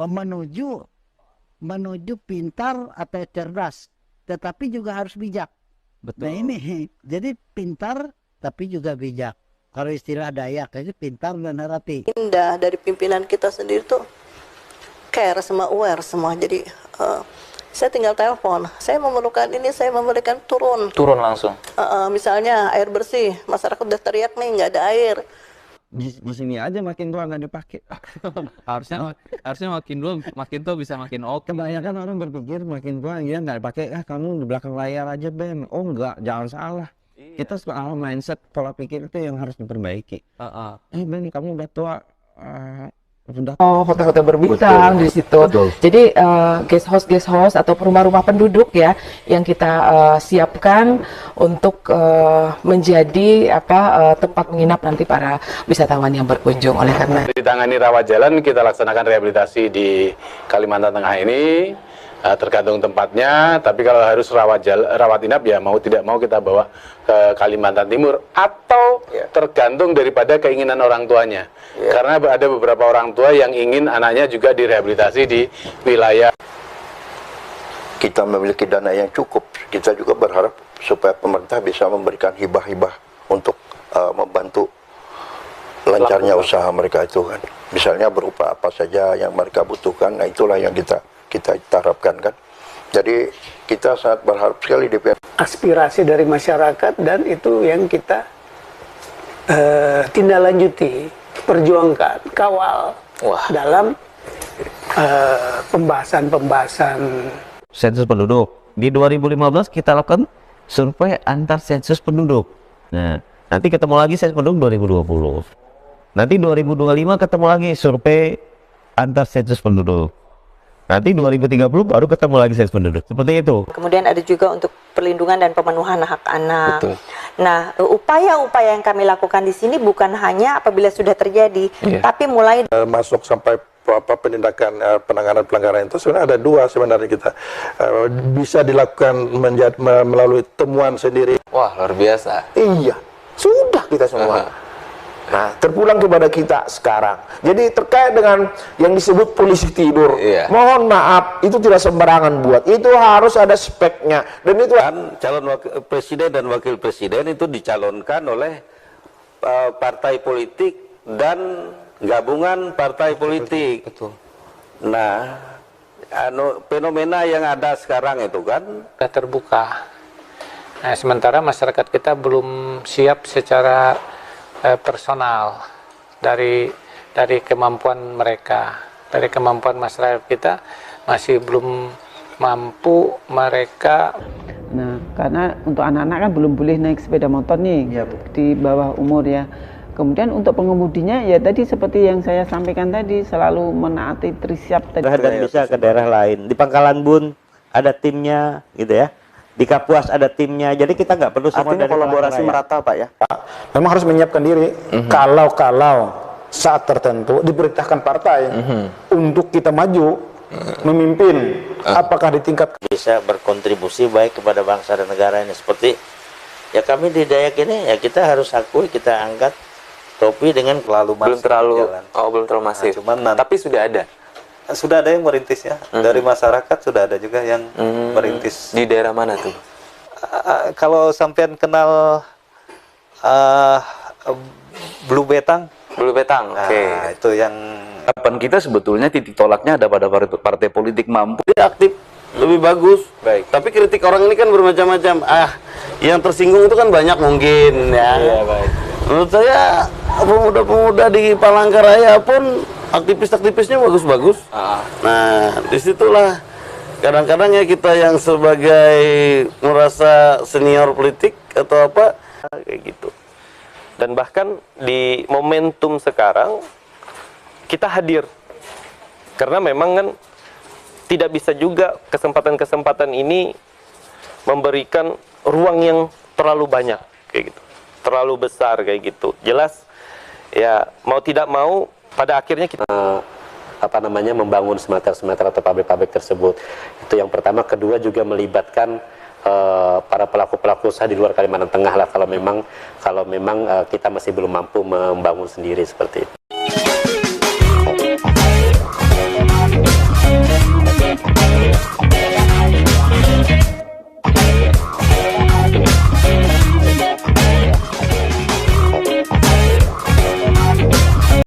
menuju pintar atau cerdas, tetapi juga harus bijak. Betul. Nah ini, jadi pintar tapi juga bijak. Kalau istilah Dayak itu pintar dan hati. Indah dari pimpinan kita sendiri tuh care sama aware semua. Jadi saya tinggal telepon, saya memerlukan ini, saya memerlukan turun Langsung. misalnya air bersih, masyarakat udah teriak nih nggak ada air. Di sini aja makin tua nggak dipakai. harusnya makin tua bisa makin oke. Kebanyakan orang berpikir makin tua dia nggak pakai, kamu di belakang layar aja Ben. Oh enggak, jangan salah. Iya. Kita soal mindset, pola pikir itu yang harus diperbaiki. Ben, kamu udah tua, sudah. Hotel-hotel berbintang di situ. Betul. Jadi guest house atau rumah-rumah penduduk ya yang kita siapkan untuk menjadi tempat menginap nanti para wisatawan yang berkunjung. Oleh karena ditangani rawat jalan, kita laksanakan rehabilitasi di Kalimantan Tengah ini. Tergantung tempatnya, tapi kalau harus rawat inap ya mau tidak mau kita bawa ke Kalimantan Timur atau tergantung daripada keinginan orang tuanya. Karena ada beberapa orang tua yang ingin anaknya juga direhabilitasi di wilayah. Kita memiliki dana yang cukup, kita juga berharap supaya pemerintah bisa memberikan hibah-hibah untuk membantu lancarnya usaha mereka itu kan. Misalnya berupa apa saja yang mereka butuhkan, nah itulah yang kita harapkan kan. Jadi kita sangat berharap sekali DPR. Aspirasi dari masyarakat dan itu yang kita tindak lanjuti, perjuangkan, kawal dalam pembahasan Sensus penduduk. Di 2015 kita lakukan survei antar sensus penduduk. Nah, nanti ketemu lagi sensus penduduk 2020. Nanti 2025 ketemu lagi survei antar sensus penduduk. Nanti 2030 baru ketemu lagi sensus penduduk. Seperti itu. Kemudian ada juga untuk perlindungan dan pemenuhan hak anak. Betul. Nah, upaya-upaya yang kami lakukan di sini bukan hanya apabila sudah terjadi, tapi mulai masuk sampai penindakan penanganan pelanggaran itu sebenarnya ada dua sebenarnya kita bisa dilakukan melalui temuan sendiri. Wah, luar biasa. Iya, sudah kita semua. Nah, terpulang kepada kita sekarang. Jadi terkait dengan yang disebut polisi tidur, mohon maaf, itu tidak sembarangan buat. Itu harus ada speknya. Dan itu Calon presiden dan wakil presiden itu dicalonkan oleh partai politik dan gabungan partai politik. Betul. Nah, fenomena yang ada sekarang itu kan sudah terbuka. Nah, sementara masyarakat kita belum siap secara personal dari kemampuan mereka, dari kemampuan masyarakat kita masih belum mampu mereka. Nah, karena untuk anak-anak kan belum boleh naik sepeda motor nih di bawah umur ya. Kemudian untuk pengemudinya ya tadi seperti yang saya sampaikan tadi, selalu menaati trisyak tadi. Dan bisa ke daerah lain. Di Pangkalan Bun ada timnya gitu ya. Di Kapuas ada timnya, jadi kita nggak perlu semua dari kolaborasi merata Pak ya. memang harus menyiapkan diri. Kalau saat tertentu diperintahkan partai untuk kita maju memimpin, apakah di tingkat bisa berkontribusi baik kepada bangsa dan negara ini. Seperti ya kami di Dayak ini ya kita harus akui, kita angkat topi dengan belum terlalu masif. Tapi sudah ada yang merintis ya, dari masyarakat sudah ada juga yang merintis. Di daerah mana tuh? Kalau sampean kenal Blue Betang, Oke. itu yang harapan kita sebetulnya titik tolaknya ada pada partai politik mampu Aktif lebih bagus. Baik. Tapi kritik orang ini kan bermacam-macam. Yang tersinggung itu kan banyak mungkin ya. Iya, baik. Menurut saya pemuda-pemuda di Palangkaraya pun aktivis-aktivisnya bagus-bagus. Nah, disitulah kadang-kadang ya kita yang sebagai merasa senior politik atau apa kayak gitu. Dan bahkan di momentum sekarang kita hadir karena memang kan tidak bisa juga kesempatan-kesempatan ini memberikan ruang yang terlalu banyak kayak gitu, terlalu besar kayak gitu. Jelas ya mau tidak mau pada akhirnya kita membangun smelter-smelter atau pabrik-pabrik tersebut. Itu yang pertama. Kedua juga melibatkan para pelaku-pelaku usaha di luar Kalimantan Tengah lah kalau memang kita masih belum mampu membangun sendiri seperti itu.